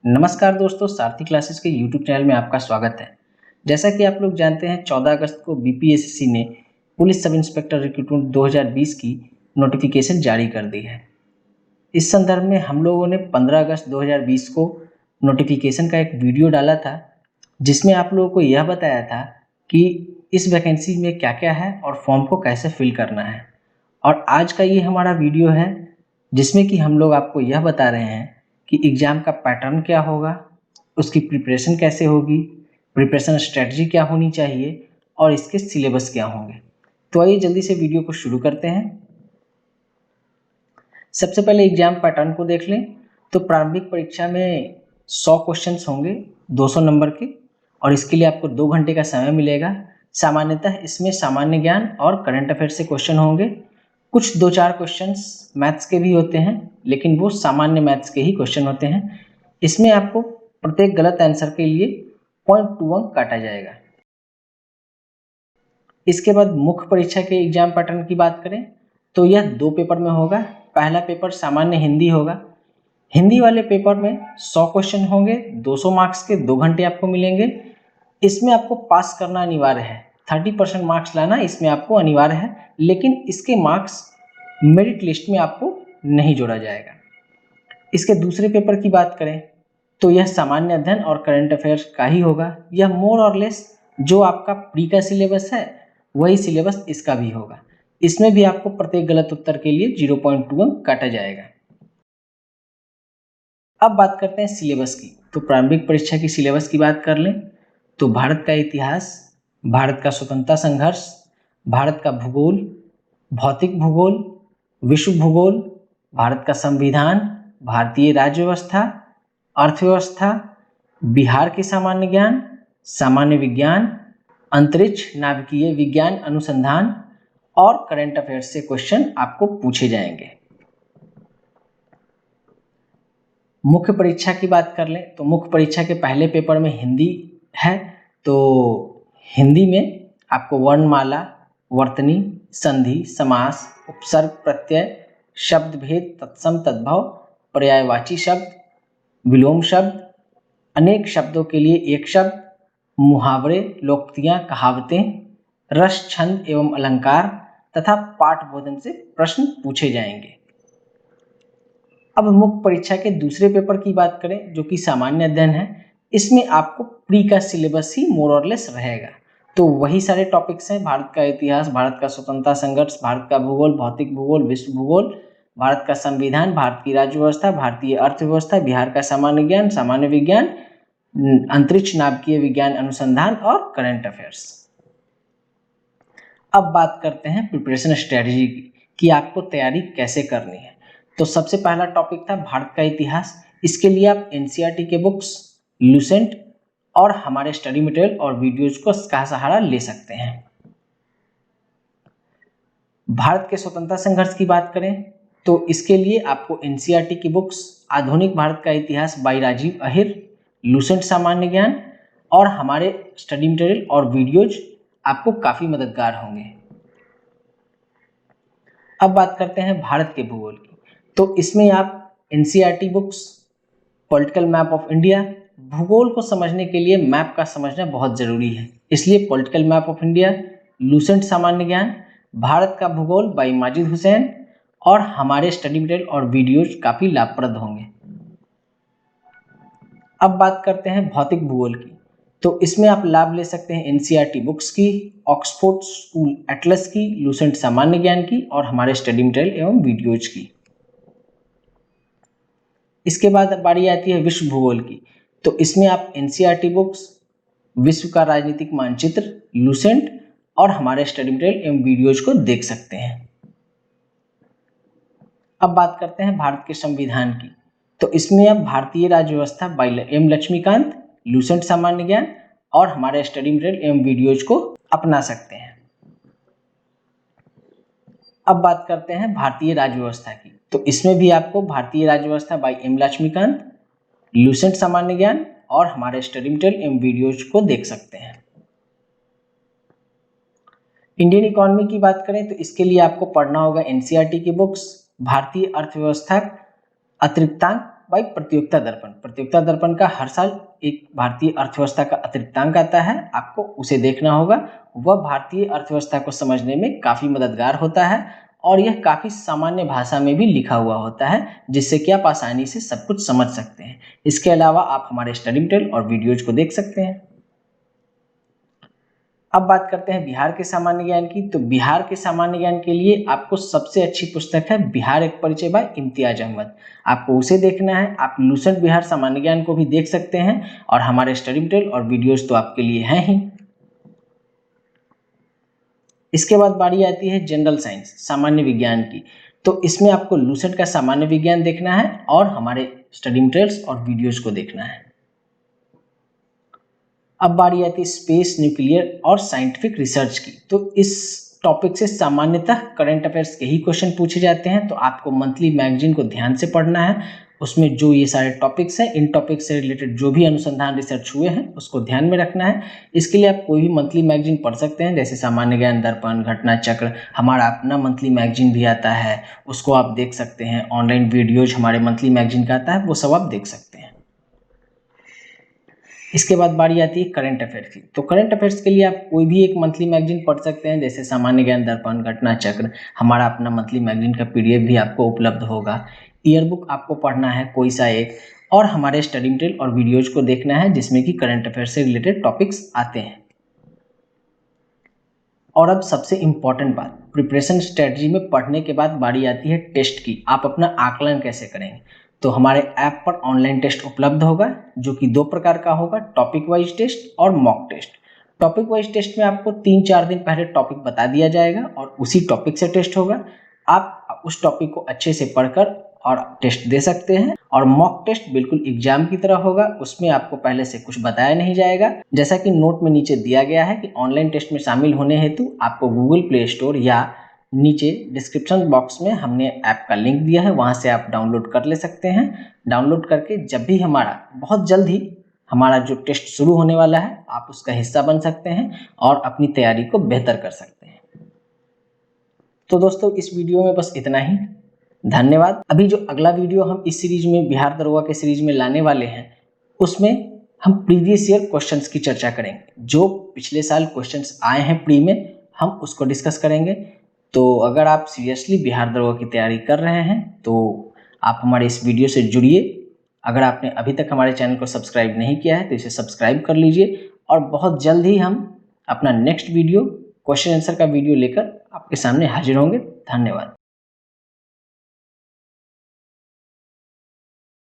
नमस्कार दोस्तों, सारथी क्लासेस के यूट्यूब चैनल में आपका स्वागत है। जैसा कि आप लोग जानते हैं, 14 अगस्त को बीपीएससी ने पुलिस सब इंस्पेक्टर रिक्रूटमेंट 2020 की नोटिफिकेशन जारी कर दी है। इस संदर्भ में हम लोगों ने 15 अगस्त 2020 को नोटिफिकेशन का एक वीडियो डाला था, जिसमें आप लोगों को यह बताया था कि इस वैकेंसी में क्या क्या है और फॉर्म को कैसे फिल करना है। और आज का ये हमारा वीडियो है, जिसमें कि हम लोग आपको यह बता रहे हैं कि एग्ज़ाम का पैटर्न क्या होगा, उसकी प्रिपरेशन कैसे होगी, प्रिपरेशन स्ट्रेटजी क्या होनी चाहिए और इसके सिलेबस क्या होंगे। तो आइए जल्दी से वीडियो को शुरू करते हैं। सबसे पहले एग्जाम पैटर्न को देख लें। तो प्रारंभिक परीक्षा में 100 क्वेश्चंस होंगे 200 नंबर के, और इसके लिए आपको 2 घंटे का समय मिलेगा। सामान्यतः इसमें सामान्य ज्ञान और करंट अफेयर से क्वेश्चन होंगे। कुछ 2-4 क्वेश्चंस मैथ्स के भी होते हैं, लेकिन वो सामान्य मैथ्स के ही क्वेश्चन होते हैं। इसमें आपको प्रत्येक गलत आंसर के लिए 0.2 अंक काटा जाएगा। इसके बाद मुख्य परीक्षा के एग्जाम पैटर्न की बात करें तो यह 2 पेपर में होगा। पहला पेपर सामान्य हिंदी होगा। हिंदी वाले पेपर में 100 क्वेश्चन होंगे, 200 मार्क्स के, 2 घंटे आपको मिलेंगे। इसमें आपको पास करना अनिवार्य है, 30% मार्क्स लाना इसमें आपको अनिवार्य है, लेकिन इसके मार्क्स मेरिट लिस्ट में आपको नहीं जोड़ा जाएगा। इसके दूसरे पेपर की बात करें तो यह सामान्य अध्ययन और करंट अफेयर्स का ही होगा। यह मोर और लेस जो आपका प्री का सिलेबस है वही सिलेबस इसका भी होगा। इसमें भी आपको प्रत्येक गलत उत्तर के लिए 0.2 अंक काटा जाएगा। अब बात करते हैं सिलेबस की। तो प्रारंभिक परीक्षा की सिलेबस की बात कर लें तो भारत का इतिहास, भारत का स्वतंत्रता संघर्ष, भारत का भूगोल, भौतिक भूगोल, विश्व भूगोल, भारत का संविधान, भारतीय राज्य व्यवस्था, अर्थव्यवस्था, बिहार के सामान्य ज्ञान, सामान्य विज्ञान, अंतरिक्ष नाभिकीय विज्ञान अनुसंधान और करंट अफेयर्स से क्वेश्चन आपको पूछे जाएंगे। मुख्य परीक्षा की बात कर लें तो मुख्य परीक्षा के पहले पेपर में हिंदी है। तो हिंदी में आपको वर्णमाला, वर्तनी, संधि, समास, उपसर्ग, प्रत्यय, शब्द भेद, तत्सम, तद्भव, पर्यायवाची शब्द, विलोम शब्द, अनेक शब्दों के लिए एक शब्द, मुहावरे, लोकोक्तियां, कहावतें, रस, छंद एवं अलंकार तथा पाठ बोधन से प्रश्न पूछे जाएंगे। अब मुख्य परीक्षा के दूसरे पेपर की बात करें जो कि सामान्य अध्ययन है। इसमें आपको प्री का सिलेबस ही मोर और लेस रहेगा। तो वही सारे टॉपिक्स हैं: भारत का इतिहास, भारत का स्वतंत्रता संघर्ष, भारत का भूगोल, भौतिक भूगोल, विश्व भूगोल, भारत का संविधान, भारत की राज्य व्यवस्था, भारतीय अर्थव्यवस्था, बिहार का सामान्य ज्ञान, सामान्य विज्ञान, अंतरिक्ष नाभिकीय विज्ञान अनुसंधान और करंट अफेयर्स। अब बात करते हैं प्रिपरेशन स्ट्रेटजी की कि आपको तैयारी कैसे करनी है। तो सबसे पहला टॉपिक था भारत का इतिहास। इसके लिए आप एनसीईआरटी के बुक्स, लूसेंट और हमारे स्टडी मटेरियल और वीडियोज को का सहारा ले सकते हैं। भारत के स्वतंत्रता संघर्ष की बात करें तो इसके लिए आपको एनसीईआरटी की बुक्स आधुनिक भारत का इतिहास बाई राजीव अहिर, लूसेंट सामान्य ज्ञान और हमारे स्टडी मटेरियल और वीडियोज आपको काफ़ी मददगार होंगे। अब बात करते हैं भारत के भूगोल की। तो इसमें आप NCERT books, political map of India, भूगोल को समझने के लिए मैप का समझना बहुत ज़रूरी है, इसलिए political map of India, Lucent सामान्य ज्ञान, भारत का भूगोल बाई माजिद हुसैन और हमारे स्टडी मटेरियल और वीडियोज काफ़ी लाभप्रद होंगे। अब बात करते हैं भौतिक भूगोल की। तो इसमें आप लाभ ले सकते हैं एनसीईआरटी बुक्स की, ऑक्सफोर्ड स्कूल एटलस की, लूसेंट सामान्य ज्ञान की और हमारे स्टडी मटेरियल एवं वीडियोज की। इसके बाद बारी आती है विश्व भूगोल की। तो इसमें आप एनसीईआरटी बुक्स, विश्व का राजनीतिक मानचित्र, लूसेंट और हमारे स्टडी मटेरियल एवं वीडियोज को देख सकते हैं। अब बात करते हैं भारत के संविधान की। तो इसमें आप भारतीय राज्य व्यवस्था बाई एम लक्ष्मीकांत, लूसेंट सामान्य ज्ञान और हमारे स्टडी मटेरियल एवं वीडियोज को अपना सकते हैं। अब बात करते हैं भारतीय राज्य व्यवस्था की। तो इसमें भी आपको भारतीय राज्य व्यवस्था बाई एम लक्ष्मीकांत, लूसेंट सामान्य ज्ञान और हमारे स्टडी मटेरियल एवं वीडियोज को देख सकते हैं। इंडियन इकोनॉमी की बात करें तो इसके लिए आपको पढ़ना होगा एनसीईआरटी की बुक्स, भारतीय अर्थव्यवस्था अतिरिक्तांक भाई प्रतियोगिता दर्पण। प्रतियोगिता दर्पण का हर साल एक भारतीय अर्थव्यवस्था का अतिरिक्तांक आता है, आपको उसे देखना होगा। वह भारतीय अर्थव्यवस्था को समझने में काफ़ी मददगार होता है और यह काफ़ी सामान्य भाषा में भी लिखा हुआ होता है, जिससे कि आप आसानी से सब कुछ समझ सकते हैं। इसके अलावा आप हमारे स्टडी मटेरियल और वीडियोज को देख सकते हैं। अब बात करते हैं बिहार के सामान्य ज्ञान की। तो बिहार के सामान्य ज्ञान के लिए आपको सबसे अच्छी पुस्तक है बिहार एक परिचय बाय इम्तियाज अहमद, आपको उसे देखना है। आप लूसेंट बिहार सामान्य ज्ञान को भी देख सकते हैं और हमारे स्टडी मटेरियल और वीडियोज तो आपके लिए हैं ही। इसके बाद बारी आती है जनरल साइंस सामान्य विज्ञान की। तो इसमें आपको लूसेंट का सामान्य विज्ञान देखना है और हमारे स्टडी मटेरियल्स और वीडियोज को देखना है। अब बारी आती है स्पेस, न्यूक्लियर और साइंटिफिक रिसर्च की। तो इस टॉपिक से सामान्यतः करंट अफेयर्स के ही क्वेश्चन पूछे जाते हैं, तो आपको मंथली मैगजीन को ध्यान से पढ़ना है। उसमें जो ये सारे टॉपिक्स हैं, इन टॉपिक्स से रिलेटेड जो भी अनुसंधान रिसर्च हुए हैं उसको ध्यान में रखना है। इसके लिए आप कोई भी मंथली मैगजीन पढ़ सकते हैं, जैसे सामान्य ज्ञान दर्पण, घटना चक्र, हमारा अपना मंथली मैगजीन भी आता है, उसको आप देख सकते हैं। ऑनलाइन वीडियोज हमारे मंथली मैगजीन का आता है, वो सब आप देख सकते हैं। इसके बाद बारी आती है करंट अफेयर्स की। तो करंट अफेयर्स के लिए आप कोई भी एक मंथली मैगजीन पढ़ सकते हैं, जैसे सामान्य ज्ञान दर्पण, घटना चक्र, हमारा अपना मंथली मैगजीन का PDF भी आपको उपलब्ध होगा। ईयर बुक आपको पढ़ना है कोई सा एक, और हमारे स्टडी मटेरियल और वीडियोज को देखना है जिसमें कि करंट अफेयर्स से रिलेटेड टॉपिक्स आते हैं। और अब सबसे इम्पॉर्टेंट बात, प्रिपरेशन स्ट्रेटजी में पढ़ने के बाद बारी आती है टेस्ट की। आप अपना आकलन कैसे करेंगे? तो हमारे ऐप पर ऑनलाइन टेस्ट उपलब्ध होगा, जो कि 2 प्रकार का होगा, टॉपिक वाइज टेस्ट और mock test. Topic wise test में आपको 3-4 दिन पहले टॉपिक बता दिया जाएगा और उसी टॉपिक से टेस्ट होगा। आप उस टॉपिक को अच्छे से पढ़कर और टेस्ट दे सकते हैं। और मॉक टेस्ट बिल्कुल एग्जाम की तरह होगा, उसमें आपको पहले से कुछ बताया नहीं जाएगा। जैसा कि नोट में नीचे दिया गया है कि ऑनलाइन टेस्ट में शामिल होने हेतु आपको गूगल प्ले स्टोर या नीचे डिस्क्रिप्शन बॉक्स में हमने ऐप का लिंक दिया है, वहां से आप डाउनलोड कर ले सकते हैं। डाउनलोड करके जब भी हमारा बहुत जल्द ही हमारा जो टेस्ट शुरू होने वाला है, आप उसका हिस्सा बन सकते हैं और अपनी तैयारी को बेहतर कर सकते हैं। तो दोस्तों इस वीडियो में बस इतना ही, धन्यवाद। अभी जो अगला वीडियो हम इस सीरीज में बिहार दरोगा के सीरीज में लाने वाले हैं, उसमें हम प्रीवियस ईयर क्वेश्चंस की चर्चा करेंगे। जो पिछले साल क्वेश्चंस आए हैं प्री में, हम उसको डिस्कस करेंगे। तो अगर आप सीरियसली बिहार दरोगा की तैयारी कर रहे हैं तो आप हमारे इस वीडियो से जुड़िए। अगर आपने अभी तक हमारे चैनल को सब्सक्राइब नहीं किया है तो इसे सब्सक्राइब कर लीजिए, और बहुत जल्द ही हम अपना नेक्स्ट वीडियो क्वेश्चन आंसर का वीडियो लेकर आपके सामने हाजिर होंगे। धन्यवाद।